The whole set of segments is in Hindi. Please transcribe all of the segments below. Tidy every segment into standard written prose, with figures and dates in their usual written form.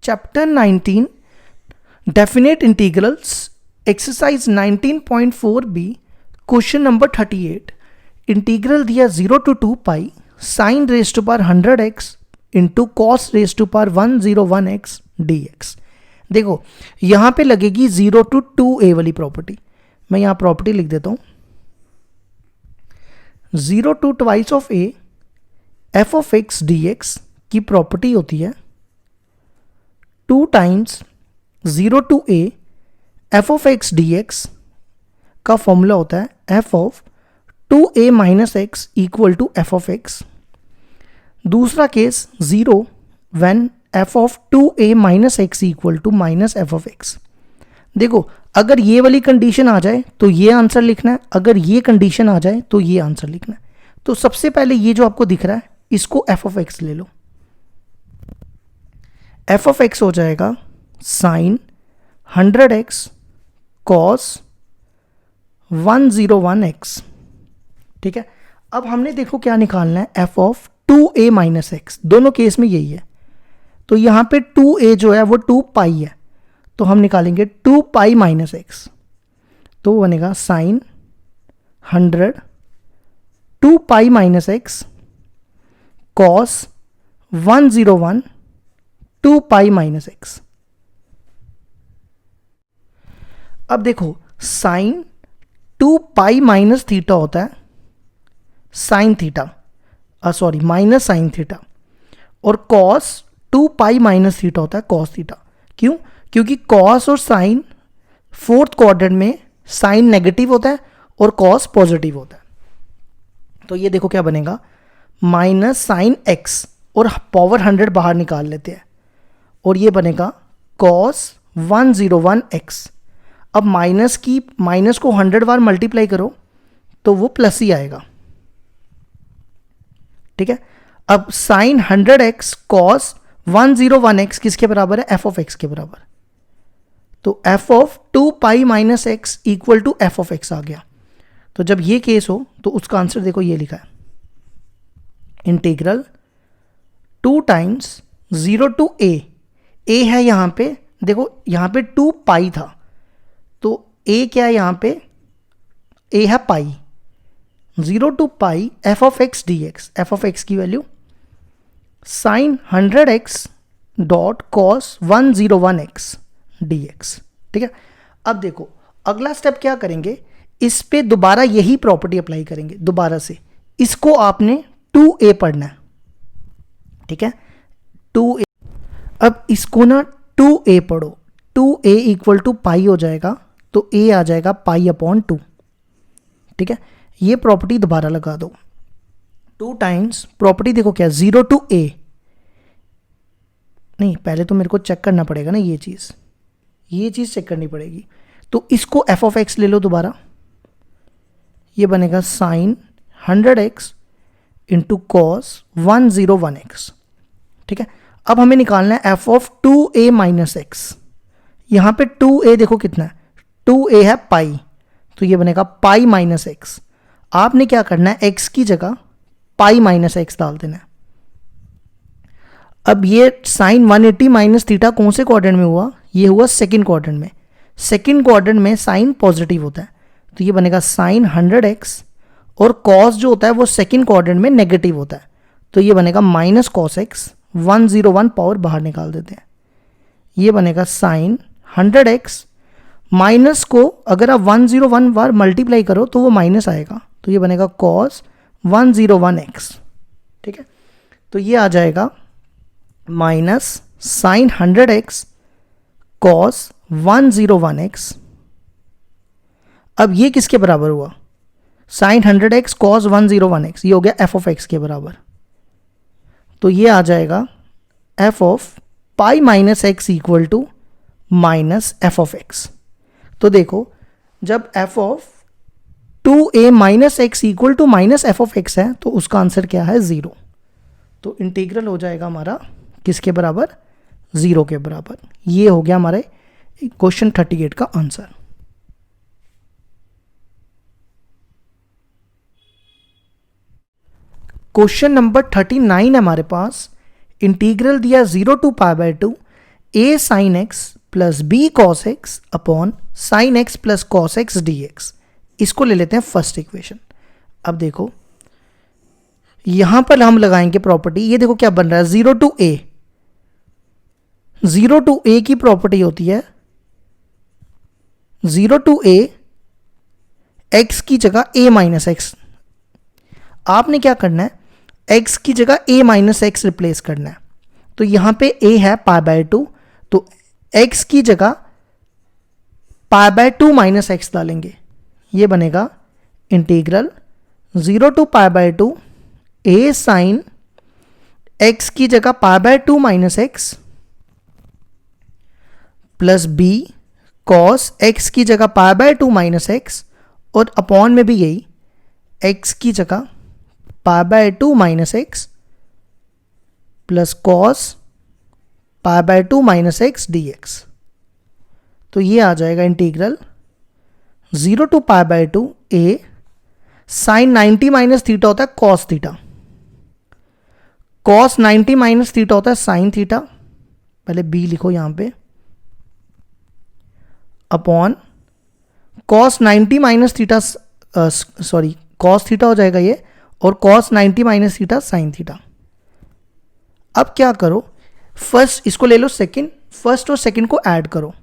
Chapter 19 definite integrals exercise 19.4b question number 38 integral दिया 0 to 2 pi sine raise to power 100x into cos raise to power 101x dx। देखो यहां पे लगेगी 0 to 2a वाली प्रॉपर्टी। मैं यहां प्रॉपर्टी लिख देता हूं 0 to twice of a f of x dx की प्रॉपर्टी होती है 2 times 0 to a f of x dx का फॉर्मूला होता है f of 2a minus x equal to f of x। दूसरा case 0 when f of 2a minus x equal to minus f of x। देखो अगर ये वाली कंडीशन आ जाए तो ये आंसर लिखना है, अगर ये कंडीशन आ जाए तो ये आंसर लिखना है। तो सबसे पहले ये जो आपको दिख रहा है इसको f of x ले लो। f of x हो जाएगा साइन 100x cos 101x। ठीक है, अब हमने देखो क्या निकालना है f of 2a minus x, दोनों केस में यही है। तो यहां पे 2a जो है वो 2 पाई है, तो हम निकालेंगे 2 पाई माइनस एक्स, तो बनेगा sine 100 2 pi minus x cos 101 2 pi minus x. अब देखो साइन 2 पाई माइनस थीटा होता है sine theta, sorry minus sine theta, और कॉस 2 पाई माइनस थीटा होता है कॉस थीटा। क्यों? क्योंकि कॉस और साइन फोर्थ क्वाड्रेंट में साइन नेगेटिव होता है और कॉस पॉजिटिव होता है। तो ये देखो क्या बनेगा माइनस साइन एक्स और पावर 100 बाहर निकाल लेते हैं और ये बनेगा कॉस 101x। अब माइनस को 100 बार मल्टीप्लाई करो तो वो प्लस ही आएगा। ठीक है, अब साइन 100x कॉस 101x किसके बराबर है? f of x के बराबर। तो f of 2 pi minus x equal to f of x आ गया। तो जब ये केस हो तो उसका आंसर देखो ये लिखा है इंटीग्रल 2 टाइम्स 0 टू a है यहां पे, देखो यहां पे 2 पाई था तो a क्या है यहां पे? a है pi, 0 to pi f of x dx, f of x की value sine 100x dot cos 101x dx। ठीक है, अब देखो अगला स्टेप क्या करेंगे, इस पे दोबारा यही प्रॉपर्टी अप्लाई करेंगे दोबारा से। इसको आपने 2a पढ़ना है। ठीक है, 2a। अब इसको ना 2a पढ़ो, 2a इक्वल टू पाई हो जाएगा तो a आ जाएगा पाई अपॉन 2। ठीक है, ये प्रॉपर्टी दोबारा लगा दो 2 टाइम्स प्रॉपर्टी देखो क्या 0 टू a, नहीं पहले तो मेरे को चेक करना पड़ेगा ना ये चीज़ चेक करनी पड़ेगी। तो इसको f of x ले लो दोबारा, ये बनेगा sign 100x into cos 101x। ठीक है, अब हमें निकालना है f of 2a minus x. यहाँ पे 2a देखो कितना है, 2a है पाई, तो ये बनेगा पाई माइनस एक्स। आपने क्या करना है x की जगह पाई माइनस एक्स डाल देना है। अब ये साइन 180 माइनस थीटा कौन से क्वाड्रेंट में हुआ? ये हुआ सेकंड क्वाड्रेंट में। सेकंड क्वाड्रेंट में साइन पॉजिटिव होता है, तो ये बनेगा साइन 100x और कॉस जो होता है वो सेकंड क्वाड्रेंट में नेगेटिव होता है, तो ये बनेगा माइनस कॉस एक्स 101 पावर बाहर निकाल देते हैं। ये बनेगा साइन 100x, माइनस को अगर आप 101 बार मल्टीप्लाई करो तो वो माइनस आएगा, तो ये बनेगा कॉस 101x। ठीक है, तो ये आ जाएगा minus sign 100x cos 101x। अब ये किसके बराबर हुआ? साइन 100x कॉस 101x, ये हो गया f of x के बराबर। तो ये आ जाएगा f of pi minus x equal to minus f of x। तो देखो जब f of 2a minus x equal to minus f of x है तो उसका आंसर क्या है? 0। तो इंटीग्रल हो जाएगा हमारा किसके बराबर? 0 के बराबर। ये हो गया हमारे क्वेश्चन 38 का आंसर। क्वेश्चन नंबर 39 है हमारे पास। इंटीग्रल दिया 0 to pi by 2 a sine x plus b cos x upon sine x plus cos x d x. इसको ले लेते हैं फर्स्ट इक्वेशन। अब देखो यहां पर हम लगाएंगे प्रॉपर्टी, ये देखो क्या बन रहा है, 0 टू ए। 0 टू ए की प्रॉपर्टी होती है 0 टू ए एक्स की जगह ए माइनस एक्स। आपने क्या करना है, एक्स की जगह ए माइनस एक्स रिप्लेस करना है। तो यहां पे ए है पाई बाय 2, तो एक्स की जगह पाई बाय 2 माइनस एक्स डालेंगे। ये बनेगा integral 0 to pi by 2 a sine x की जगह pi by 2 minus x plus b cos x की जगह पाई बाय 2 माइनस एक्स, और अपॉन में भी यही एक्स की जगह pi by 2 minus x plus cos pi by 2 minus x d x. तो ये आ जाएगा integral 0 to pi by 2 a sine 90 minus theta होता है cos theta, cos 90 minus theta होता है साइन थीटा, पहले बी लिखो यहां पे, upon cos 90 minus theta, sorry cos theta हो जाएगा ये, और cos 90 minus theta sine theta. अब क्या करो, फर्स्ट इसको ले लो सेकंड, फर्स्ट और सेकंड को ऐड करो,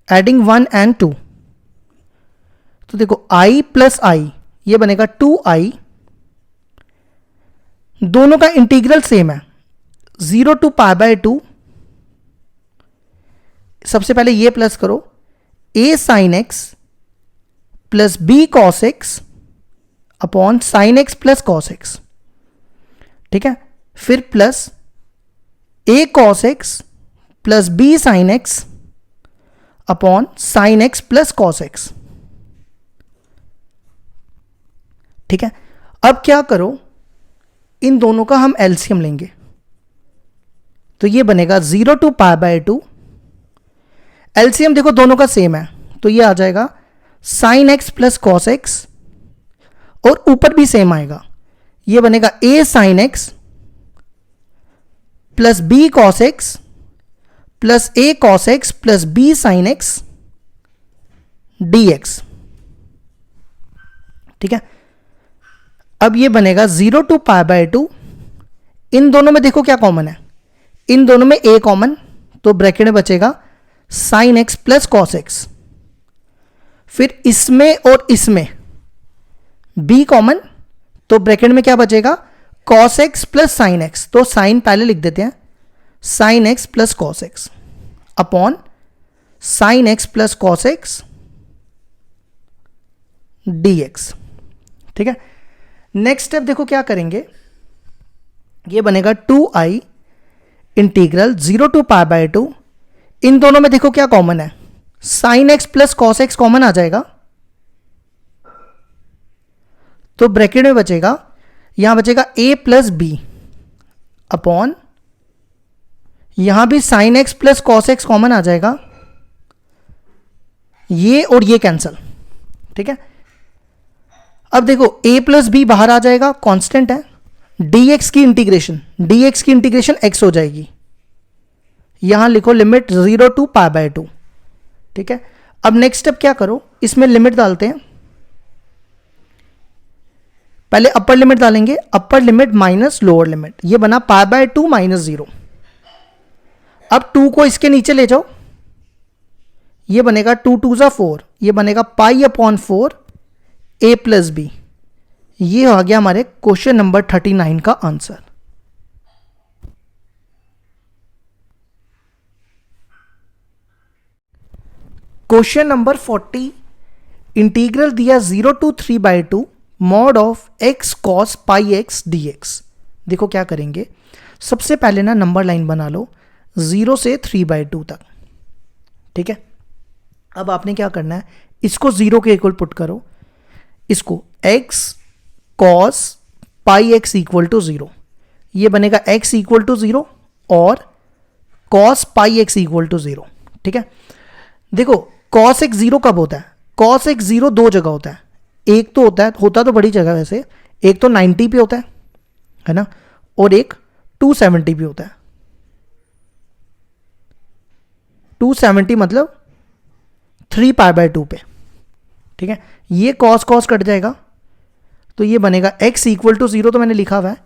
एडिंग 1 एंड 2। तो देखो i प्लस आई, ये बनेगा 2i, दोनों का इंटीग्रल सेम है 0 टू पाई बाय 2। सबसे पहले ये प्लस करो, a sign x plus b cos x upon sine x plus cos x, ठीक है। फिर plus a cos x plus b sine x upon sine x plus cos x, ठीक है। अब क्या करो, इन दोनों का हम एलसीएम लेंगे, तो ये बनेगा 0 टू पाई बाय 2, एलसीएम देखो दोनों का सेम है, तो ये आ जाएगा sign x plus cos x, और ऊपर भी सेम आएगा, ये बनेगा a sign x plus b cos x plus a cos x plus b sine x d x, ठीक है। अब ये बनेगा 0 टू पाई बाय 2, इन दोनों में देखो क्या कॉमन है, इन दोनों में a कॉमन, तो ब्रैकेट में बचेगा sign x plus cos x, फिर इसमें और इसमें b कॉमन, तो ब्रैकेट में क्या बचेगा cos x plus sine x, तो साइन पहले लिख देते हैं, sign x plus cos x upon sine x plus cos x d x, ठीक है। नेक्स्ट स्टेप देखो क्या करेंगे, ये बनेगा 2i integral 0 to pi by 2, इन दोनों में देखो क्या कॉमन है, sine x plus cos x common आ जाएगा, तो ब्रैकेट में बचेगा, यहां बचेगा a प्लस बी अपॉन, यहां भी sine x plus cos x common आ जाएगा, ये और ये कैंसल, ठीक है। अब देखो a प्लस बी बाहर आ जाएगा, कांस्टेंट है, dx की इंटीग्रेशन x हो जाएगी, यहां लिखो लिमिट 0 टू पाई बाय 2, ठीक है। अब नेक्स्ट स्टेप क्या करो, इसमें लिमिट डालते हैं, पहले अपर लिमिट डालेंगे, upper limit minus lower limit, ये बना पाई बाय 2 माइनस 0। अब 2 को इसके नीचे ले जाओ, ये बनेगा 2 2 जा 4, ये बनेगा pi upon 4 a plus b. ये आ गया हमारे क्वेश्चन नंबर 39 का आंसर। क्वेश्चन नंबर 40, इंटीग्रल दिया 0 to 3 by 2 mod of x cos pi x d x. देखो क्या करेंगे, सबसे पहले ना नंबर लाइन बना लो 0 से 3 बाय 2 तक, ठीक है। अब आपने क्या करना है, इसको 0 के इक्वल पुट करो, इसको x cos pi x equal to 0, ये बनेगा x इक्वल टू 0 और cos pi x equal to 0, ठीक है। देखो cos x 0 कब होता है, cos x 0 दो जगह होता है, एक तो होता तो बड़ी जगह वैसे, एक तो 90 पे होता है ना, और एक 270 भी होता है। 270 मतलब 3π/2 पे, ठीक है। ये कॉस कॉस कट जाएगा, तो ये बनेगा x इक्वल टू 0, तो मैंने लिखा हुआ है,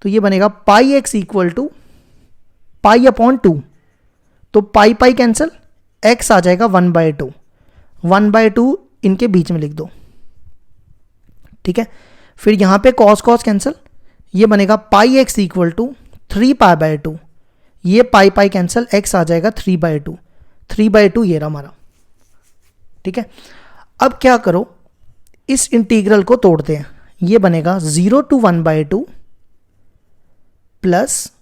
तो ये बनेगा πx इक्वल टू π/2, तो पाई पाई कैंसिल, x आ जाएगा 1/2, 1/2 इनके बीच में लिख दो, ठीक है। फिर यहां पे कॉस कॉस कैंसिल, ये बनेगा πx इक्वल टू 3π/2, ये पाई पाई कैंसिल, x आ जाएगा 3/2, 3/2 ये रहा हमारा, ठीक है। अब क्या करो, इस इंटीग्रल को तोड़ते हैं, ये बनेगा 0 to 1/2 प्लस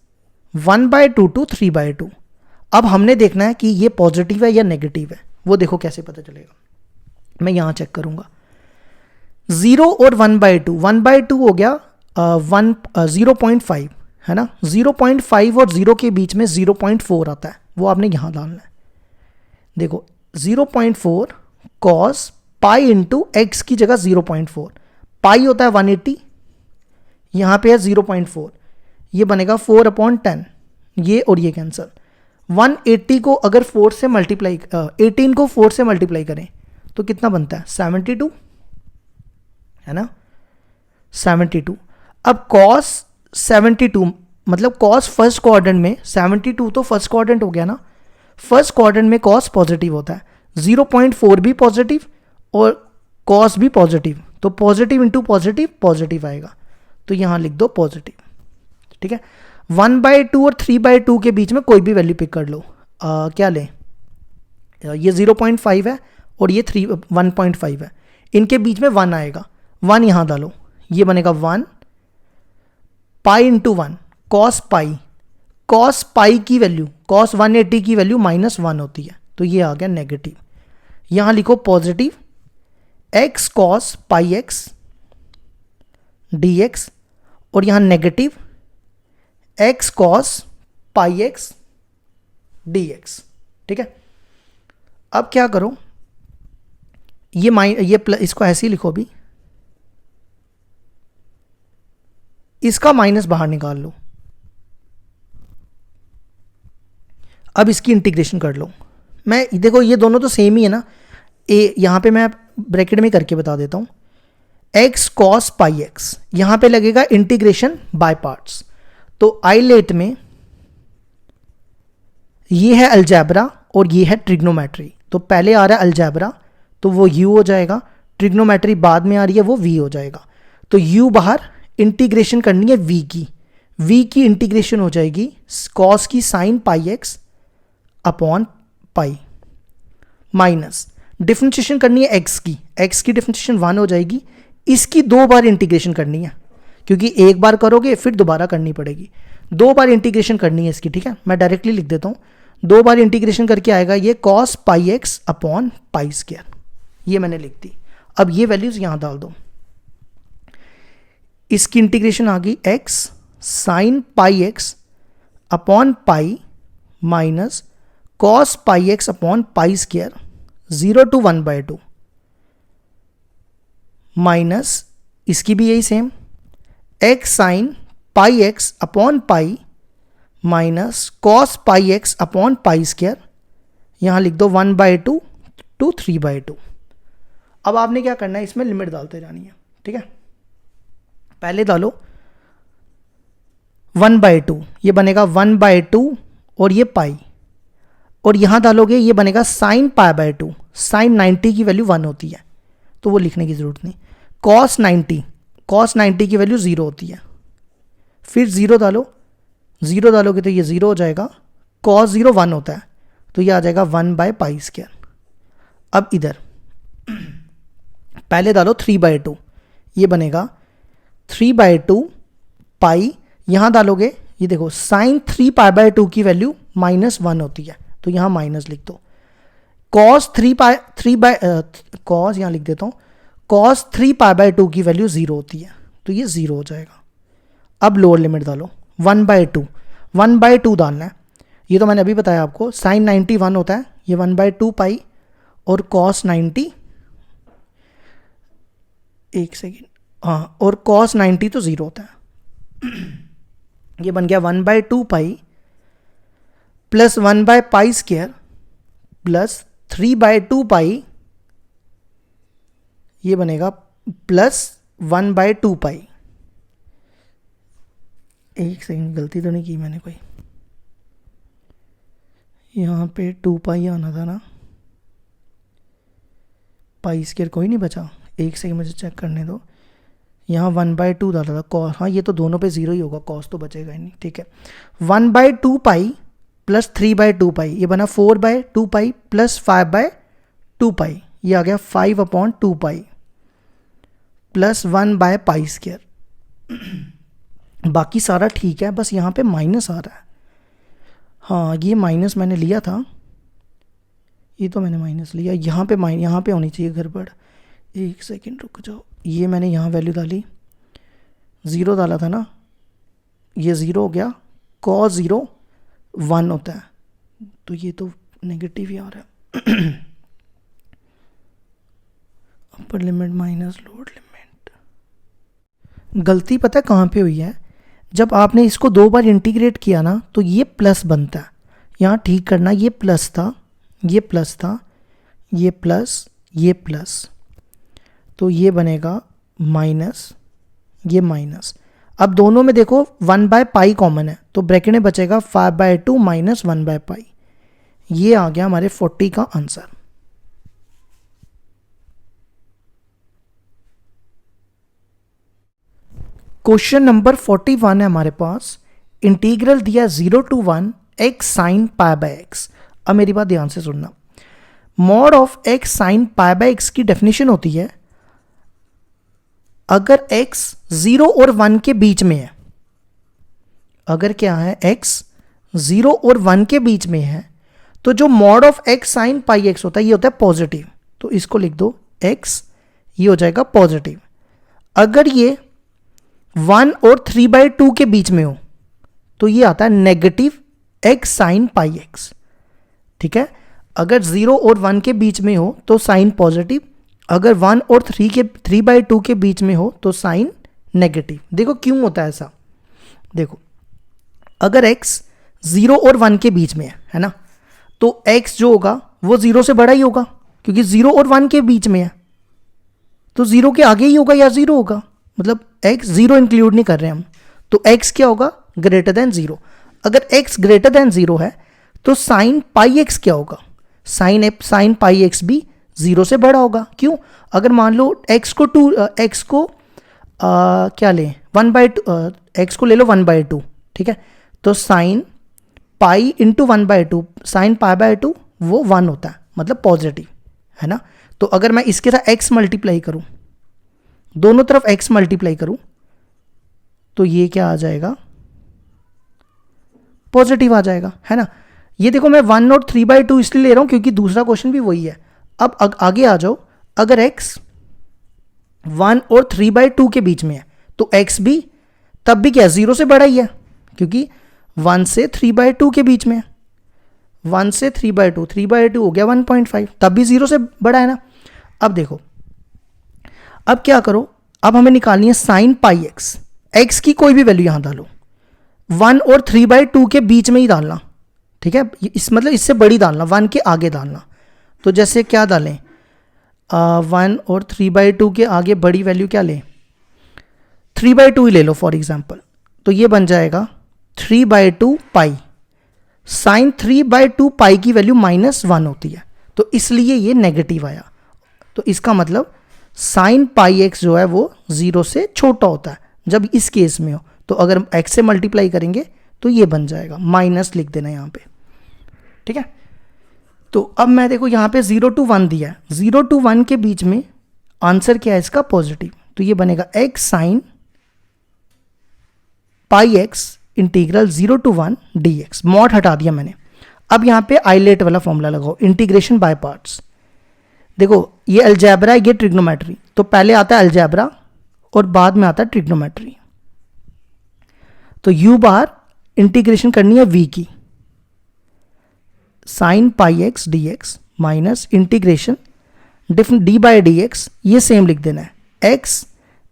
1/2 to 3/2। अब हमने देखना है कि ये पॉजिटिव है या नेगेटिव है, वो देखो कैसे पता चलेगा, मैं यहां चेक करूंगा। 0 और 1/2, 1/2 हो गया 0.5 है ना, 0.5 और 0 के बीच में 0.4 आता है, वो आपने यहां डालना है। देखो 0.4 cos पाई इंटू एक्स की जगह 0.4, पाई होता है 180, यहां पे है 0.4, ये बनेगा 4/10, ये और ये कैंसिल। 180 को अगर 4 से मल्टीप्लाई 18 को 4 से मल्टीप्लाई करें तो कितना बनता है 72, है ना 72। अब cos 72 मतलब cos फर्स्ट क्वाड्रेंट में, 72 तो फर्स्ट क्वाड्रेंट हो गया ना, फर्स्ट क्वाड्रेंट में cos पॉजिटिव होता है, 0.4 भी पॉजिटिव और cos भी पॉजिटिव, तो पॉजिटिव इंटू पॉजिटिव पॉजिटिव आएगा, तो यहां लिख दो पॉजिटिव, ठीक है। 1/2 और 3/2 के बीच में कोई भी वैल्यू पिक कर लो, क्या लें, ये 0.5 है और ये 1.5 है, इनके बीच में 1 आएगा, 1 यहां डालो, ये बनेगा 1 पाई इंटू 1 cos पाई, cos पाई की वैल्यू, cos 180 की वैल्यू -1 होती है, तो ये आ गया नेगेटिव। यहां लिखो पॉजिटिव x cos पाई x dx, और यहां नेगेटिव x cos पाई x dx, ठीक है। अब क्या करो, इसको ऐसे ही लिखो, अभी इसका माइनस बाहर निकाल लो, अब इसकी इंटीग्रेशन कर लो। मैं देखो ये दोनों तो सेम ही है ना, यहां पे मैं ब्रैकेट में करके बता देता हूं, x cos पाई x, यहां पे लगेगा इंटीग्रेशन बाय पार्ट्स, तो आइलेट में ये है अलजेब्रा और ये है ट्रिग्नोमेट्री, तो पहले आ रहा है अलजेब्रा तो वो u हो जाएगा, ट्रिग्नोमेट्री बाद में आ रही है वो v हो जाएगा, तो u बाहर, इंटीग्रेशन करनी है v की इंटीग्रेशन हो जाएगी cos की sine pi x upon pi, minus differentiation करनी है x की डिफरेंशिएशन 1 हो जाएगी, इसकी 2 बार इंटीग्रेशन करनी है, क्योंकि एक बार करोगे फिर दोबारा करनी पड़ेगी, 2 बार इंटीग्रेशन करनी है इसकी, ठीक है। मैं डायरेक्टली लिख देता हूं, 2 बार इंटीग्रेशन करके आएगा ये cos पाई x अपॉन पाई स्क्वायर, ये मैंने लिख दी। अब ये वैल्यूज यहां डाल दो, इसकी इंटीग्रेशन आ गई x sine pi x upon pi minus cos pi x upon pi square 0 to 1/2 minus इसकी भी यही same x sine pi x upon pi minus cos पाई x अपॉन पाई स्क्वायर, यहां लिख दो 1/2 to 3/2। अब आपने क्या करना है, इसमें लिमिट डालते जानी है, ठीक है। पहले डालो 1/2, ये बनेगा 1/2 और ये पाई, और यहां डालोगे ये बनेगा साइन π/2, साइन 90 की वैल्यू 1 होती है, तो वो लिखने की जरूरत नहीं, cos 90 की वैल्यू 0 होती है, फिर 0 डालोगे तो ये 0 हो जाएगा, cos 0 1 होता है, तो ये आ जाएगा 1/π²। अब इधर पहले डालो 3/2, ये बनेगा 3/2 पाई, यहां डालोगे ये देखो साइन 3π/2 की वैल्यू -1 होती है, तो यहां माइनस लिख दो, cos cos यहां लिख देता हूं, cos 3π/2 की वैल्यू 0 होती है, तो ये 0 हो जाएगा। अब लोअर लिमिट डालो 1/2 डालना है, ये तो मैंने अभी बताया आपको, साइन 90 1 होता है, ये 1/2 पाई और cos 90, एक सेकेंड, हाँ, और cos 90 तो 0 होता है, ये बन गया 1/2 पाई प्लस 1/पाई² प्लस 3/2 पाई, ये बनेगा प्लस 1/2 पाई। एक सेकंड, गलती तो नहीं की मैंने कोई? यहाँ पे 2 पाई आना था ना, पाई² कोई नहीं बचा। एक सेकंड मुझे चेक करने दो। यहाँ 1/2 डाला था कॉस, हाँ ये तो दोनों पे 0 ही होगा, कॉस तो बचेगा ही नहीं। ठीक है, 1/2 पाई प्लस 3/2 पाई, ये बना 4/2 पाई प्लस 5/2 पाई, ये आ गया 5/2 पाई प्लस 1/पाई²। बाकी सारा ठीक है, बस यहाँ पे माइनस आ रहा है। हाँ ये माइनस मैंने लिया था, ये तो मैंने माइनस लिया, यहाँ पे होनी चाहिए गड़बड़। एक सेकंड रुक जाओ, ये मैंने यहाँ वैल्यू डाली, 0 डाला था ना, ये 0 हो गया, cos 0 1 होता है, तो ये तो नेगेटिव ही आ रहा है। Upper limit minus lower limit. गलती पता है कहाँ पे हुई है? जब आपने इसको 2 बार इंटीग्रेट किया ना तो ये प्लस बनता है। यहाँ ठीक करना, ये प्लस था, ये प्लस था, ये प्लस, ये प्लस, तो ये बनेगा माइनस, ये माइनस। अब दोनों में देखो 1/पाई कॉमन है, तो ब्रैकेट में बचेगा 5/2 माइनस 1/पाई। ये आ गया हमारे 40 का आंसर। क्वेश्चन नंबर 41 है हमारे पास। इंटीग्रल दिया 0 to 1 x साइन π/x। अब मेरी बात ध्यान से सुनना, mod of x sine π/x की डेफिनेशन होती है अगर x 0 और 1 के बीच में है, अगर क्या है x 0 और 1 के बीच में है, तो जो mod of x sine π/x होता है ये होता है पॉजिटिव, तो इसको लिख दो x, ये हो जाएगा पॉजिटिव। अगर ये 1 और 3/2 के बीच में हो तो ये आता है नेगेटिव x साइन π/x। ठीक है, अगर 0 और 1 के बीच में हो तो साइन पॉजिटिव, अगर 1 और 3/2 के बीच में हो तो साइन नेगेटिव। देखो क्यों होता है ऐसा, देखो अगर x 0 और 1 के बीच में है ना, तो x जो होगा वो 0 से बड़ा ही होगा, क्योंकि 0 और 1 के बीच में है, तो 0 के आगे ही होगा या 0 होगा, मतलब x 0 इंक्लूड नहीं कर रहे हम, तो x क्या होगा, ग्रेटर देन 0। अगर x ग्रेटर देन 0 है तो साइन π/x क्या होगा, साइन π/x भी 0 से बड़ा होगा। क्यों, अगर मान लो x को क्या लें 1/2, x को ले लो 1/2, ठीक है, तो साइन पाई इंटू 1/2, साइन π/2 वो 1 होता है, मतलब पॉजिटिव है ना। तो अगर मैं इसके साथ x मल्टीप्लाई करूं, दोनों तरफ x मल्टीप्लाई करूं, तो ये क्या आ जाएगा, पॉजिटिव आ जाएगा, है ना। ये देखो मैं 1 और 3/2 इसलिए ले रहा हूं क्योंकि दूसरा क्वेश्चन भी वही है। अब आगे आ जाओ, अगर x 1 और 3/2 के बीच में है तो x भी तब भी क्या 0 से बड़ा ही है, क्योंकि 1 से 3/2 के बीच में है। 1 से 3/2 हो गया 1.5, तब भी 0 से बड़ा है ना। अब देखो, अब क्या करो, अब हमें निकालनी है साइन π/x। x की कोई भी वैल्यू यहां डालो, 1 और 3/2 के बीच में ही डालना, ठीक है, मतलब इससे बड़ी डालना, 1 के आगे डालना। तो जैसे क्या डालें, 1 और 3/2 के आगे बड़ी वैल्यू क्या लें, 3/2 ही ले लो फॉर एग्जांपल, तो ये बन जाएगा 3/2 पाई। साइन 3/2 पाई की वैल्यू -1 होती है, तो इसलिए ये नेगेटिव आया। तो इसका मतलब साइन π/x जो है वो 0 से छोटा होता है जब इस केस में हो। तो अगर x से मल्टीप्लाई करेंगे तो ये बन जाएगा, माइनस लिख देना यहाँ पे, ठीक है। तो अब मैं देखो यहाँ पे 0 to 1 दिया है, 0 to 1 के बीच में आंसर क्या है इसका, पॉजिटिव, तो ये बनेगा x sine π/x integral 0 to 1 dx। मॉड हटा दिया मैंने। अब यहाँ पे आइलेट वाला फॉर्मूला लगाओ, इंटीग्रेशन बाय पार्ट्स। देखो ये अलजेब्रा, ये ट्रिग्नोमेट्री, तो पहले आता है अलजेब्रा और बाद में आता है ट्रिग्नोमेट्री। तो u बार इंटीग्रेशन करनी है v की, sign π/x dx minus integration d/dx, ये सेम लिख देना है, x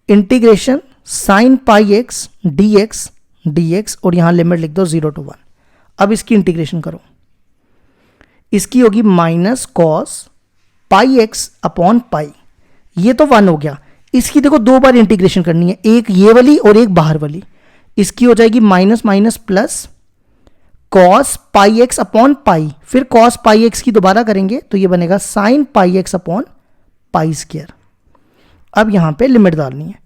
integration sine π/x dx dx और यहाँ लिमिट लिख दो 0 to 1। अब इसकी इंटीग्रेशन करो, इसकी होगी minus cos pi x upon pi, ये तो 1 हो गया। इसकी देखो 2 बार इंटीग्रेशन करनी है, एक ये वाली और एक बाहर वाली। इसकी हो जाएगी माइनस माइनस प्लस कॉस पाई एक्स अपॉन पाई, फिर कॉस पाई एक्स की दोबारा करेंगे तो ये बनेगा sine pi x upon pi square. अब यहां पे लिमिट डालनी है,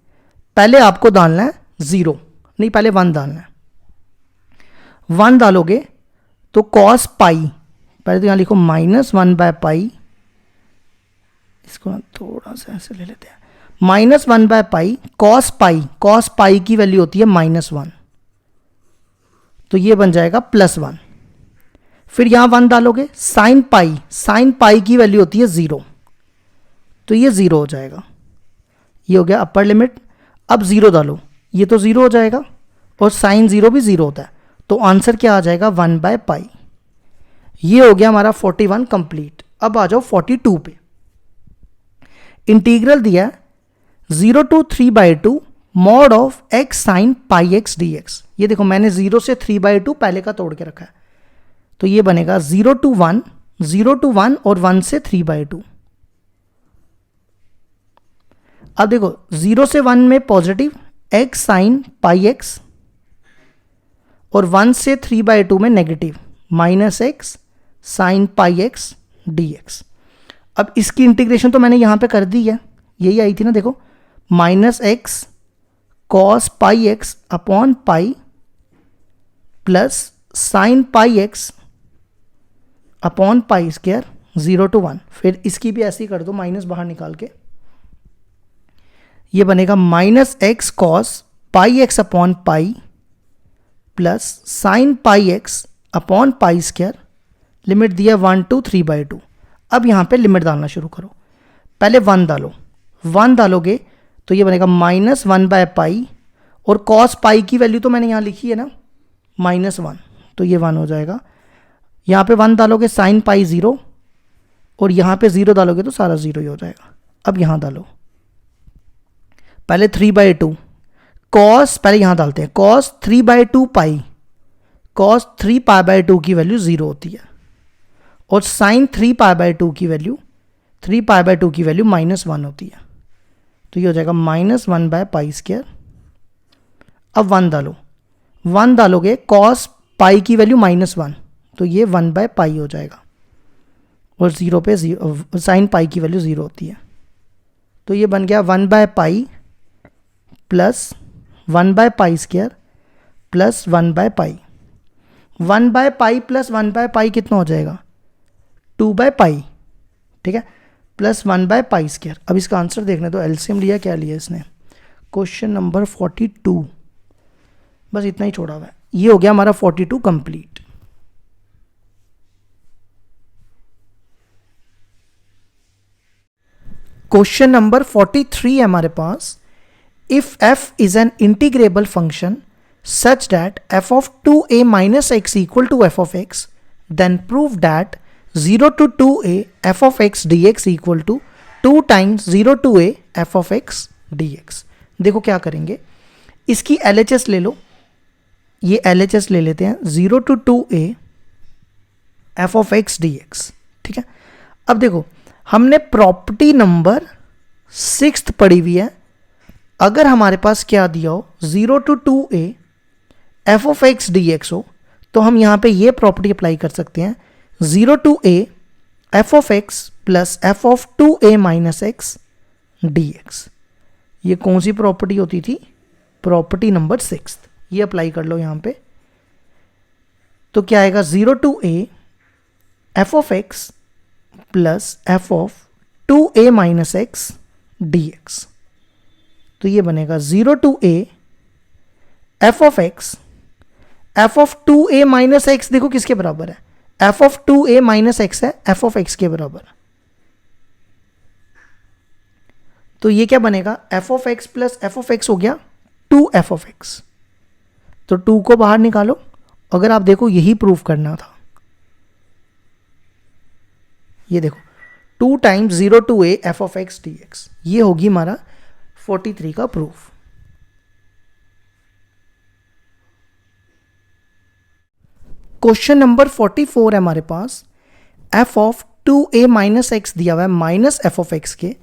पहले आपको डालना है 0, नहीं पहले 1 डालना है। 1 डालोगे तो कॉस पाई, पहले तो यहां लिखो -1/पाई, इसको ना थोड़ा सा ऐसे ले लेते हैं, -1/पाई कॉस पाई की वैल्यू होती है -1, तो ये बन जाएगा +1। फिर यहां 1 डालोगे, साइन पाई की वैल्यू होती है 0, तो ये 0 हो जाएगा। ये हो गया अपर लिमिट। अब 0 डालो, ये तो 0 हो जाएगा और साइन 0 भी 0 होता है, तो आंसर क्या आ जाएगा 1/पाई। ये हो गया हमारा 41 कंप्लीट। अब आ जाओ 42 पे। इंटीग्रल दिया 0 to 3/2 mod of x sine pi x dx। ये देखो मैंने 0 से 3/2 पहले का तोड़ के रखा है, तो ये बनेगा 0 to 1 और 1 से 3/2। अब देखो 0 से 1 में positive x sine pi x और 1 से 3/2 में negative -x sine pi x dx। अब इसकी इंटीग्रेशन तो मैंने यहां पे कर दी है, यही आई थी ना, देखो -x cos pi x upon pi plus sine pi x upon pi square 0 to 1। फिर इसकी भी ऐसे ही कर दो, माइनस बाहर निकाल के, ये बनेगा -x cos pi x upon pi plus sine pi x upon pi square, limit दिया 1 to 3/2। अब यहां पे लिमिट डालना शुरू करो, पहले 1 डालो, 1 डालोगे तो ये बनेगा -1/पाई और कॉस पाई की वैल्यू तो मैंने यहां लिखी है ना -1, तो ये 1 हो जाएगा। यहां पे 1 डालोगे साइन पाई 0 और यहां पे 0 डालोगे तो सारा 0 ही हो जाएगा। अब यहां डालो, पहले 3/2 कॉस, पहले यहां डालते हैं कॉस 3/2 पाई, कॉस 3π/2 की वैल्यू 0 होती है और साइन 3π/2 की वैल्यू -1 होती है, तो ये हो जाएगा -1/पाई स्क्वायर। अब 1 डालो, 1 डालोगे कॉस पाई की वैल्यू -1, तो ये 1/पाई हो जाएगा और 0 पे साइन पाई की वैल्यू 0 होती है, तो ये बन गया 1/पाई प्लस 1/पाई स्क्वायर प्लस 1/पाई। 1/पाई प्लस 1/पाई कितना हो जाएगा 2/पाई, ठीक है, प्लस 1/पाई स्क्वायर। अब इसका आंसर देखने तो एलसीएम लिया, क्या लिया इसने, क्वेश्चन नंबर 42, बस इतना ही छोड़ा हुआ है। ये हो गया हमारा 42 कंप्लीट। क्वेश्चन नंबर 43 है हमारे पास। If f is an integrable function such that f of 2a minus x equal to f of x, then prove that 0 to 2a f of x dx equal to 2 times 0 to a f of x dx। देखो क्या करेंगे, इसकी LHS ले लो, ये LHS ले लेते हैं 0 to 2a f of x dx, ठीक है। अब देखो हमने प्रॉपर्टी नंबर 6 पढ़ी हुई है, अगर हमारे पास क्या दिया हो 0 to 2a f of x dx हो, तो हम यहां पे ये प्रॉपर्टी अप्लाई कर सकते हैं 0 to a f of x plus f of 2a minus x dx। ये कौन सी प्रॉपर्टी होती थी, प्रॉपर्टी नंबर 6, ये अप्लाई कर लो यहां पे, तो क्या आएगा 0 to a f of x plus f of 2a minus x dx, तो ये बनेगा 0 to a f of x, f of 2a minus x देखो किसके बराबर है, f of 2a minus x है f of x के बराबर, तो ये क्या बनेगा f of x plus f of x हो गया 2f of x, तो 2 को बाहर निकालो। अगर आप देखो यही प्रूफ करना था, ये देखो 2 times 0 to a f of x dx, ये होगी हमारा 43 का प्रूफ। क्वेश्चन नंबर 44 है हमारे पास। F of 2a minus x दिया हुआ है माइनस एफ ऑफ एक्स के।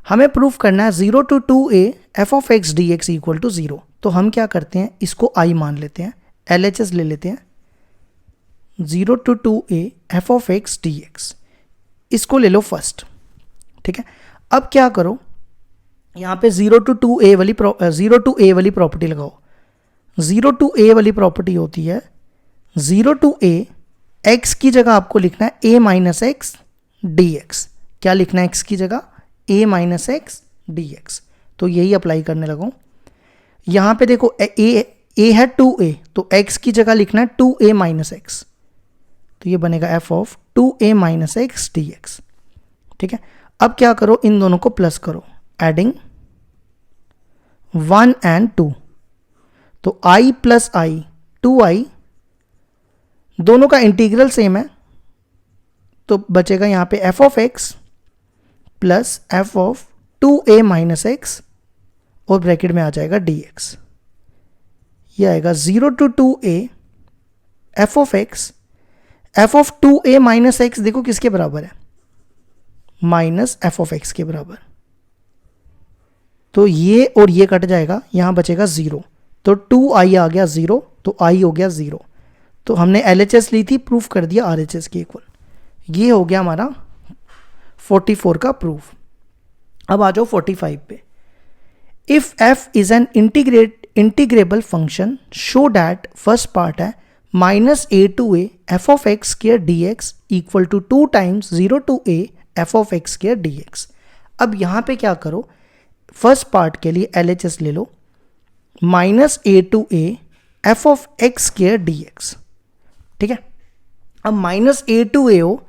हमें प्रूफ करना है 0 to 2a f of x d x equal to 0। तो हम क्या करते हैं, इसको आई मान लेते हैं, LHS ले लेते हैं। 0 to 2a f of x d x, इसको ले लो फर्स्ट। ठीक है, अब क्या करो, यहाँ पे 0 to a वाली प्रॉपर्टी लगाओ। 0 to a वाली प्रॉपर्टी होती है 0 to a, x की जगह आपको लिखना है a minus x d x. क्या लिखना है x की जगह, a minus x d x. तो यही अप्लाई करने लगाऊं। यहाँ पे देखो a है 2a, तो x की जगह लिखना है 2a माइनस एक्स। तो ये बनेगा f of 2a minus x d x. ठीक है, अब क्या करो, इन दोनों को प्लस करो, एडिंग 1 and 2। तो i प्लस आई 2i, दोनों का इंटीग्रल सेम है, तो बचेगा यहाँ पे f of x plus f of 2a minus x और ब्रैकेट में आ जाएगा dx। ये आएगा 0 to 2a f of x, f of 2a minus x देखो किसके बराबर है, माइनस f ऑफ x के बराबर। तो ये और ये कट जाएगा, यहाँ बचेगा 0। तो 2i आ गया 0, तो i हो गया 0। तो हमने LHS ली थी, प्रूफ कर दिया RHS के इक्वल। ये हो गया हमारा 44 का प्रूफ। अब आ जाओ 45 पे। If f is an integrable function, show that first part है minus a to a f of x square d x equal to 2 times 0 to a f of x square d x. अब यहाँ पे क्या करो, फर्स्ट पार्ट के लिए LHS ले लो, minus a to a f of x square d x. ठीक है, अब माइनस a to a हो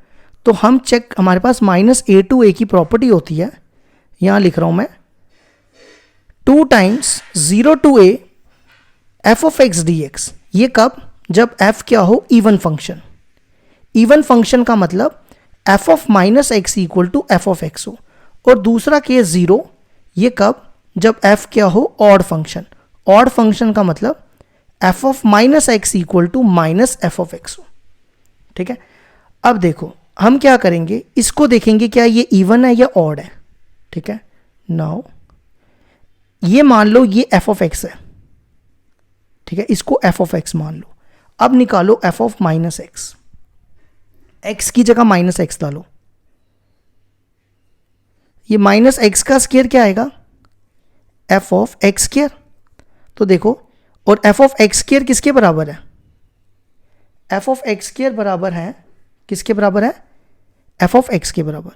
तो हम चेक, हमारे पास माइनस a to a की प्रॉपर्टी होती है, यहां लिख रहा हूं मैं 2 times 0 to a f of x d x. ये कब, जब f क्या हो, इवन फंक्शन। इवन फंक्शन का मतलब f of minus x equal to f of x हो। और दूसरा केस 0, ये कब, जब f क्या हो, ऑड फंक्शन। ऑड फंक्शन का मतलब f of minus x equal to minus f of x हो। ठीक है, अब देखो हम क्या करेंगे, इसको देखेंगे क्या ये इवन है या ऑड है। ठीक है, नाउ ये मान लो ये f ऑफ एक्स है। ठीक है, इसको f ऑफ एक्स मान लो। अब निकालो f of minus x, x की जगह माइनस एक्स डालो। ये माइनस एक्स का स्क्वायर क्या आएगा, f ऑफ एक्स स्क्वायर। तो देखो, और f ऑफ एक्स स्क्वायर किसके बराबर है, f ऑफ एक्स स्क्वायर बराबर है, किसके बराबर है, f ऑफ एक्स के बराबर।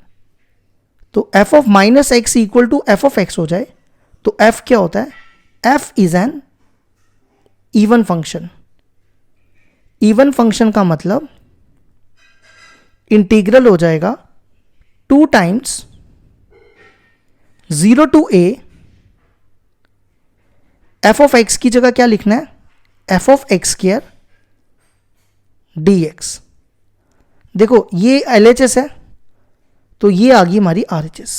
तो f of minus x equal to f of x हो जाए तो f क्या होता है, f is an even function. Even function का मतलब इंटीग्रल हो जाएगा 2 times 0 to a f of x की जगह क्या लिखना है, f of x square dx। देखो ये LHS है, तो ये आ गई हमारी RHS।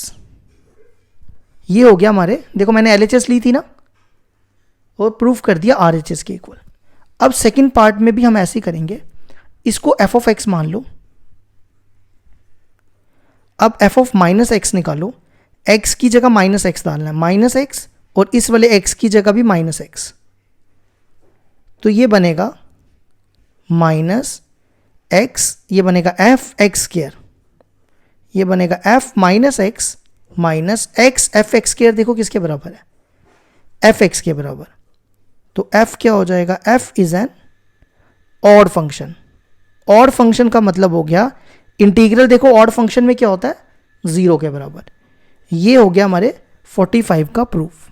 ये हो गया हमारे, देखो मैंने LHS ली थी ना और प्रूफ कर दिया RHS के इक्वल। अब सेकंड पार्ट में भी हम ऐसे ही करेंगे, इसको f ऑफ एक्स मान लो। अब f ऑफ माइनस एक्स निकालो, x की जगह माइनस एक्स डालना है, माइनस एक्स, और इस वाले x की जगह भी माइनस एक्स। तो ये बनेगा माइनस एक्स, ये बनेगा f एक्स स्क्वायर, ये बनेगा f minus x minus x F x square. देखो किसके बराबर है, एफ एक्स के बराबर। तो f क्या हो जाएगा, f is N odd function. Odd function का मतलब हो गया इंटीग्रल, देखो ऑड फंक्शन में क्या होता है, 0 के बराबर। ये हो गया हमारे 45 का प्रूफ।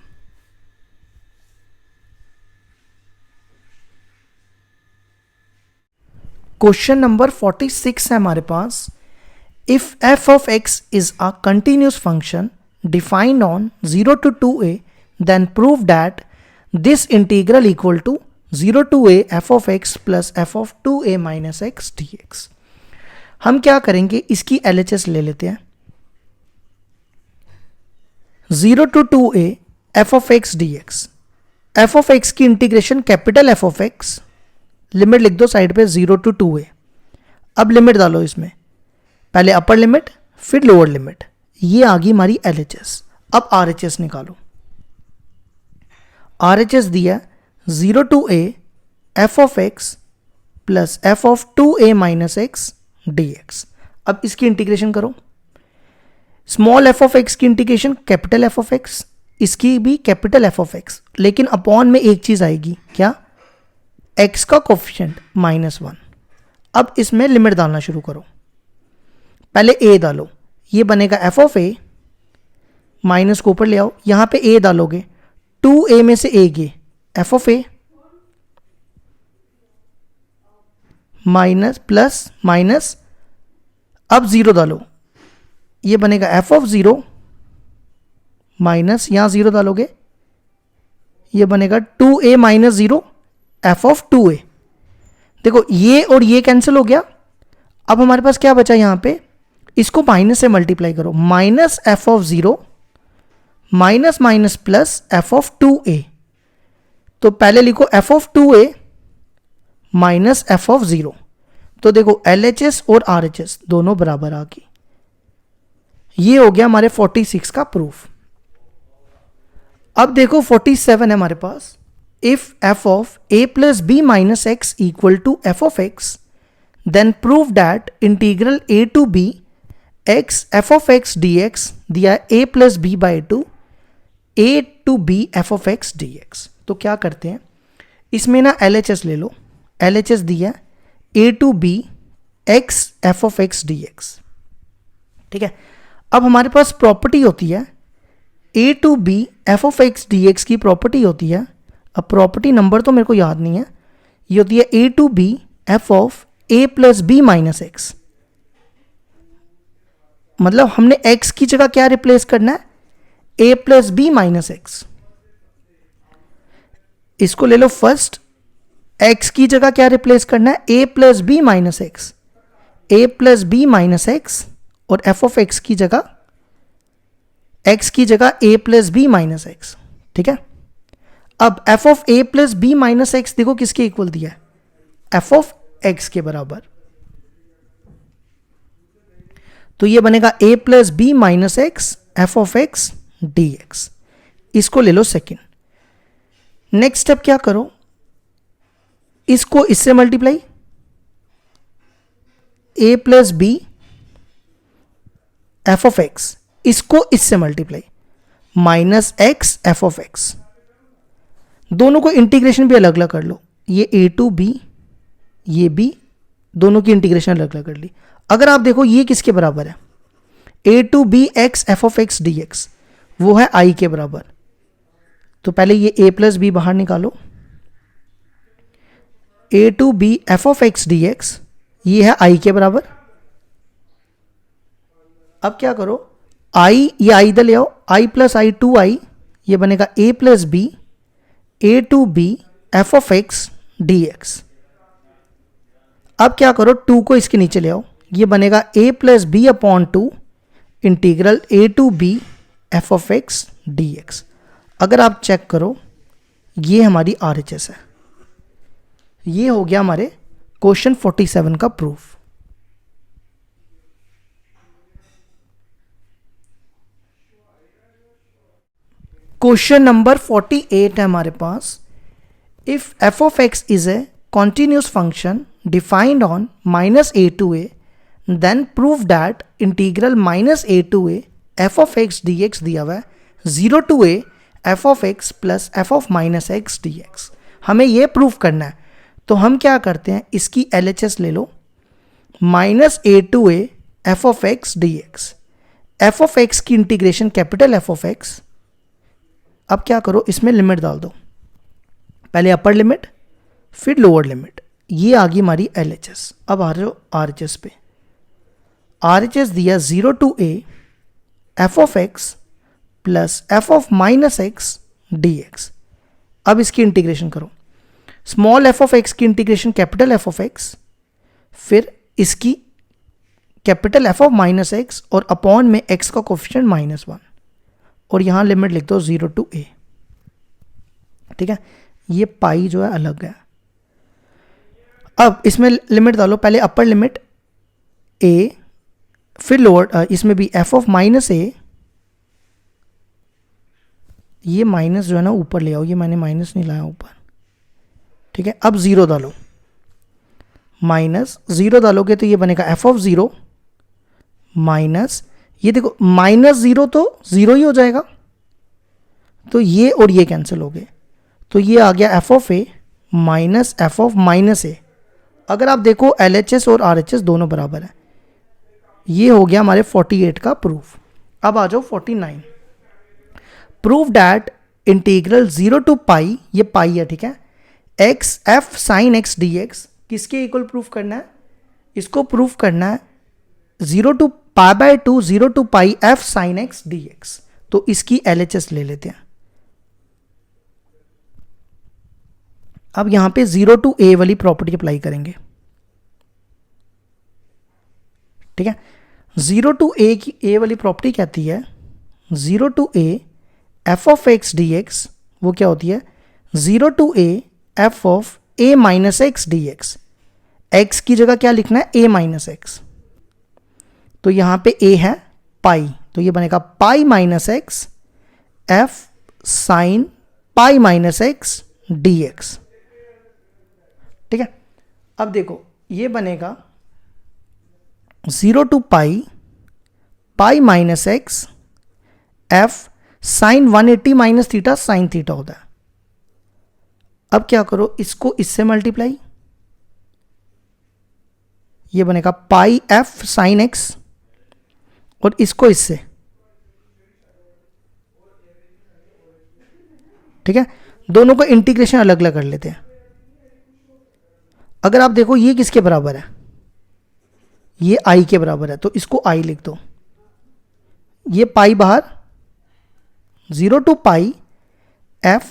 क्वेश्चन नंबर 46 है हमारे पास। If f of x is a continuous function defined on 0 to 2a, then prove that this integral equal to 0 to a f of x plus f of 2a minus x dx। हम क्या करेंगे, इसकी LHS ले लेते हैं। 0 to 2a f of x dx, f of x की integration capital F of x limit लिख दो साइड पे 0 to 2a। अब लिमिट डालो इसमें, पहले अपर लिमिट फिर लोअर लिमिट, ये आ गई हमारी LHS। अब RHS निकालो। RHS दिया 0 to a f of x plus f of 2a minus x dx। अब इसकी इंटीग्रेशन करो, स्मॉल f of x की integration capital f of x, इसकी भी कैपिटल f of x, लेकिन अपॉन में एक चीज आएगी, क्या? x का कोफिशिएंट -1। अब इसमें लिमिट डालना शुरू करो, पहले a डालो, ये बनेगा f of a, माइनस को ऊपर ले आओ, यहां पे a डालोगे, 2a में से a गए, f of a minus plus minus, अब 0 डालो, ये बनेगा f of 0 माइनस, यहां 0 डालोगे, ये बनेगा 2a minus 0 f of 2a। देखो ये और ये कैंसिल हो गया। अब हमारे पास क्या बचा यहां पे, इसको माइनस से मल्टीप्लाई करो, minus f of 0 minus minus plus f of 2a। तो पहले लिखो f of 2a minus f of 0। तो देखो LHS और RHS दोनों बराबर आ गई। ये हो गया हमारे 46 का प्रूफ। अब देखो 47 है हमारे पास, if f of a plus b minus x equal to f of x, then prove that integral a to b x f of x dx दिया a plus b by 2 a to b f of x dx। तो क्या करते हैं, इसमें ना LHS ले लो, LHS दिया a to b x f of x dx। ठीक है, अब हमारे पास प्रॉपर्टी होती है a to b f of x dx की प्रॉपर्टी होती है, अब प्रॉपर्टी नंबर तो मेरे को याद नहीं है, ये होती है a to b f of a plus b minus x। मतलब हमने x की जगह क्या रिप्लेस करना है, a plus b minus x। इसको ले लो फर्स्ट, x की जगह क्या रिप्लेस करना है, a plus b minus x, a plus b minus x, और f of x की जगह a plus b minus x। ठीक है, अब f of a plus b minus x देखो किसके इक्वल दिया है, f of x के बराबर। तो ये बनेगा a plus b minus x f of x dx। इसको ले लो सेकेंड। नेक्स्ट स्टेप क्या करो, इसको इससे multiply, a plus b f of x, इसको इससे multiply, minus x f of x। दोनों को इंटीग्रेशन भी अलग अलग कर लो, ये a to b, ये b, दोनों की इंटीग्रेशन अलग अलग कर ली। अगर आप देखो ये किसके बराबर है, a to b x f of x dx, वो है i के बराबर। तो पहले ये a plus b बाहर निकालो, a to b f of x dx, ये है i के बराबर। अब क्या करो, i, ये i इधर ले आओ, i plus i 2i, ये बनेगा a plus b a to b f of x dx। अब क्या करो, 2 को इसके नीचे ले आओ, ये बनेगा a plus b upon 2 integral a to b f of x dx। अगर आप चेक करो, ये हमारी RHS है। ये हो गया हमारे क्वेश्चन 47 का प्रूफ। क्वेश्चन नंबर 48 है हमारे पास, if f of x is a continuous function defined on minus a to a, then prove that integral minus a to a f of x dx दिया हुआ है 0 to a f of x plus f of minus x dx। हमें ये प्रूफ करना है, तो हम क्या करते हैं, इसकी LHS ले लो, minus a to a f of x dx, f of x की integration capital f of x। अब क्या करो, इसमें लिमिट डाल दो, पहले अपर लिमिट फिर लोअर लिमिट, ये आ गई हमारी LHS। अब आ रहे हो RHS पे, RHS दिया 0 to a f of x plus f of minus x dx। अब इसकी इंटीग्रेशन करो, स्मॉल f of x की integration capital f of x, फिर इसकी capital f of minus x और अपॉन में x का कोफिशिएंट -1, और यहां लिमिट लिख दो 0 to a। ठीक है, ये पाई जो है अलग है। अब इसमें लिमिट डालो, पहले अपर लिमिट a, फिर लोअर, इसमें भी f ऑफ माइनस a, ये माइनस जो है ना ऊपर ले आओ, ये मैंने माइनस नहीं लाया ऊपर, ठीक है। अब जीरो डालो, माइनस जीरो डालोगे तो ये बनेगा f ऑफ जीरो माइनस, ये देखो माइनस जीरो तो जीरो ही हो जाएगा, तो ये और ये कैंसिल हो गए, तो ये आ गया f of a minus f of minus a। अगर आप देखो LHS और RHS दोनों बराबर है। ये हो गया हमारे 48 का प्रूफ। अब आ जाओ 49। Prove that integral 0 to pi, ये पाई है, ठीक है, x f sine x dx किसके इक्वल प्रूफ करना है? इसको प्रूफ करना है 0 to pi by 2 0 to pi f sine x dx। तो इसकी LHS ले लेते हैं। अब यहां पे 0 टू a वाली प्रॉपर्टी अप्लाई करेंगे, ठीक है। 0 टू a की a वाली प्रॉपर्टी कहती है 0 to a f of x dx, वो क्या होती है 0 to a f of a minus x dx। x की जगह क्या लिखना है a माइनस एक्स, तो यहां पे a है पाई, तो ये बनेगा pi minus x f sine pi minus x dx, ठीक है। अब देखो ये बनेगा 0 to pi pi minus x f sine 180 minus theta sine theta होता है। अब क्या करो, इसको इससे मल्टीप्लाई, ये बनेगा पाई f साइन x, और इसको इससे, ठीक है। दोनों का इंटीग्रेशन अलग अलग कर लेते हैं। अगर आप देखो ये किसके बराबर है, ये i के बराबर है, तो इसको i लिख दो, ये पाई बाहर, 0 to pi f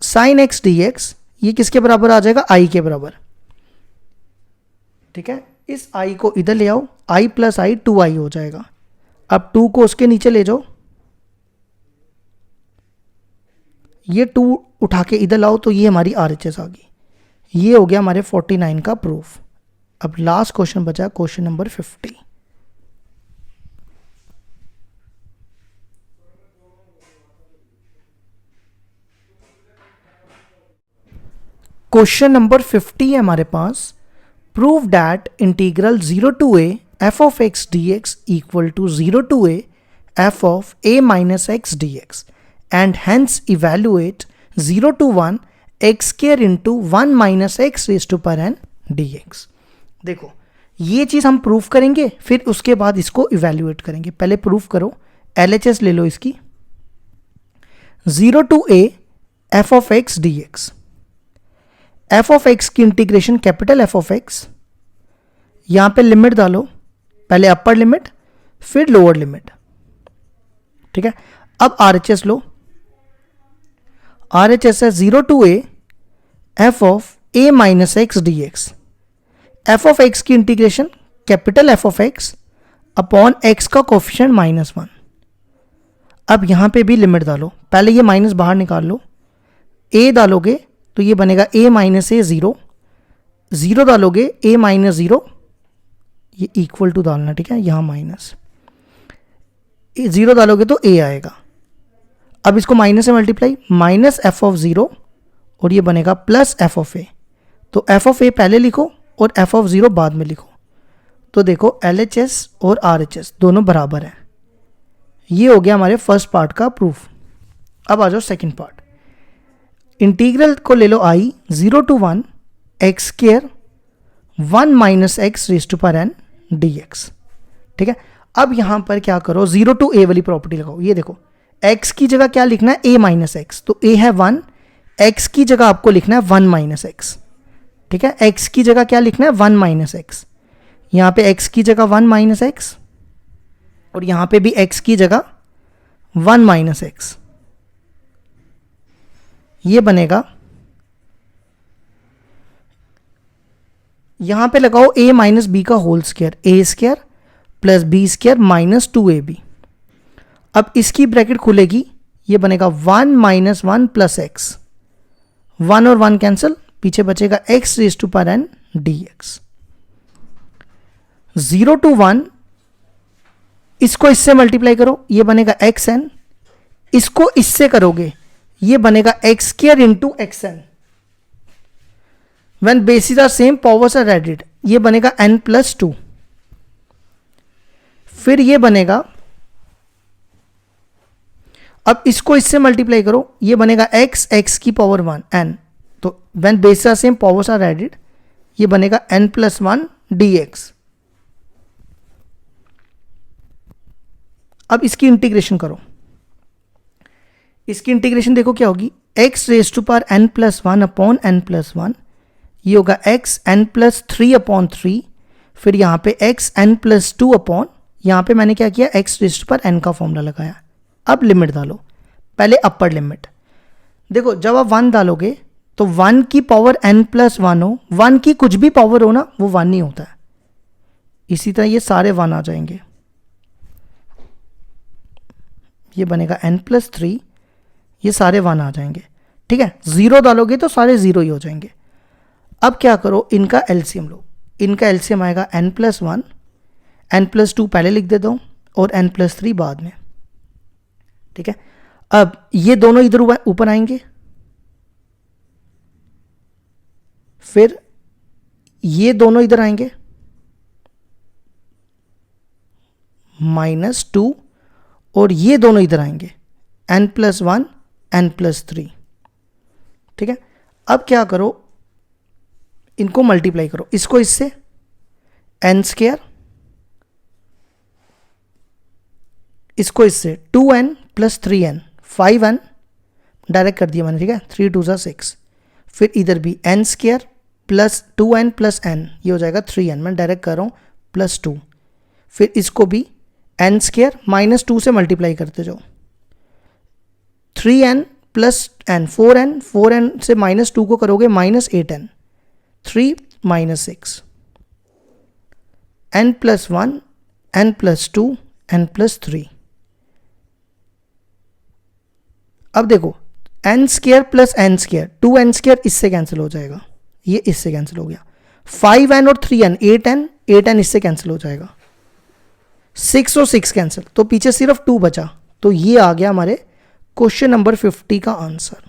sine x dx, ये किसके बराबर आ जाएगा i के बराबर, ठीक है। इस i को इधर ले आओ, i प्लस i 2i हो जाएगा। अब 2 को उसके नीचे ले जाओ, ये 2 उठा के इधर लाओ, तो ये हमारी RHS आ गई। ये हो गया हमारे 49 का प्रूफ। अब लास्ट क्वेश्चन बचा, क्वेश्चन नंबर 50। क्वेश्चन नंबर 50 है हमारे पास। Prove that integral 0 to a f of x dx equal to 0 to a f of a minus x dx and hence evaluate 0 to 1 x square into 1 minus x raise to power n dx। देखो ये चीज हम प्रूफ करेंगे, फिर उसके बाद इसको इवेल्युएट करेंगे। पहले प्रूफ करो, LHS ले लो इसकी, 0 to a f of x dx, f of x की integration capital F of x, यहां पे लिमिट डालो, पहले अपर लिमिट फिर लोअर लिमिट, ठीक है। अब RHS लो, RHS है 0 to a f of a minus x dx, f of x की integration capital F of x upon x का कोफिशिएंट -1। अब यहां पे भी लिमिट डालो, पहले ये माइनस बाहर निकाल लो, a डालोगे तो ये बनेगा a माइनस ए 0, 0 डालोगे a माइनस 0, ये इक्वल टू डालना, ठीक है, यहां माइनस 0 डालोगे तो a आएगा। अब इसको माइनस से मल्टीप्लाई, माइनस f ऑफ 0, और ये बनेगा प्लस f ऑफ a। तो f ऑफ a पहले लिखो और f ऑफ 0 बाद में लिखो। तो देखो LHS और RHS दोनों बराबर हैं। ये हो गया हमारे फर्स्ट पार्ट का प्रूफ। अब आ जाओ सेकंड पार्ट। इंटीग्रल को ले लो i 0 to 1 x square 1 minus x raise to power n dx, ठीक है। अब यहां पर क्या करो, 0 टू a वाली प्रॉपर्टी लगाओ। ये देखो x की जगह क्या लिखना है, a माइनस एक्स, तो a है 1, x की जगह आपको लिखना है 1 माइनस एक्स, ठीक है। x की जगह क्या लिखना है 1 माइनस एक्स, यहां पे x की जगह 1 माइनस एक्स, और यहां पे भी x की जगह 1 माइनस एक्स। ये बनेगा, यहां पे लगाओ a माइनस बी का whole square, a square plus b square minus 2ab। अब इसकी ब्रैकेट खुलेगी, ये बनेगा 1 माइनस 1 प्लस एक्स, 1 और 1 कैंसिल, पीछे बचेगा x raise to power n dx। 0 to 1, इसको इससे मल्टीप्लाई करो, ये बनेगा xn, इसको इससे करोगे ये बनेगा x square into xn। When bases are same powers are added, ये बनेगा n+2। फिर ये बनेगा, अब इसको इससे मल्टीप्लाई करो, ये बनेगा x की पावर 1 n। तो when bases are same powers are added, ये बनेगा n+1 dx। अब इसकी इंटीग्रेशन करो, इसकी इंटीग्रेशन देखो क्या होगी, x raise to power n+1 upon n+1, ये होगा x n+3/3। फिर यहां पे x n+2 अपॉन, यहां पे मैंने क्या किया, x raise to power n का फॉर्मूला लगाया। अब लिमिट डालो, पहले अपर लिमिट देखो, जब आप 1 डालोगे तो 1 की पावर n+1 हो, 1 की कुछ भी पावर हो ना वो 1 नहीं होता है। इसी तरह ये सारे 1 आ जाएंगे, ये बनेगा n+3, ये सारे 1 आ जाएंगे, ठीक है। 0 डालोगे तो सारे 0 ही हो जाएंगे। अब क्या करो, इनका एलसीएम लो, इनका एलसीएम आएगा n+1, n+2 पहले लिख देता हूं और n+3 बाद में, ठीक है। अब ये दोनों इधर ऊपर आएंगे, फिर ये दोनों इधर आएंगे, -2, और ये दोनों इधर आएंगे, n+1 n+3, ठीक है। अब क्या करो, इनको मल्टीप्लाई करो, इसको इससे n², इसको इससे 2n + 3n 5n, डायरेक्ट कर दिया मैंने, ठीक है। 3 2 6, फिर इधर भी n² + 2n + n, ये हो जाएगा 3n, मैं डायरेक्ट कर रहा हूं +2। फिर इसको भी n² -2 से मल्टीप्लाई करते जाओ, 3n + n 4n, 4n से -2 को करोगे -8n, 3 -6, n+1 n+2 n+3। अब देखो n² + n², 2n² इससे कैंसिल हो जाएगा, ये इससे कैंसिल हो गया, 5n और 3n 8n, 8n इससे कैंसिल हो जाएगा, 6 और 6 कैंसिल, तो पीछे सिर्फ 2 बचा। तो ये आ गया हमारे क्वेश्चन नंबर 50 का आंसर।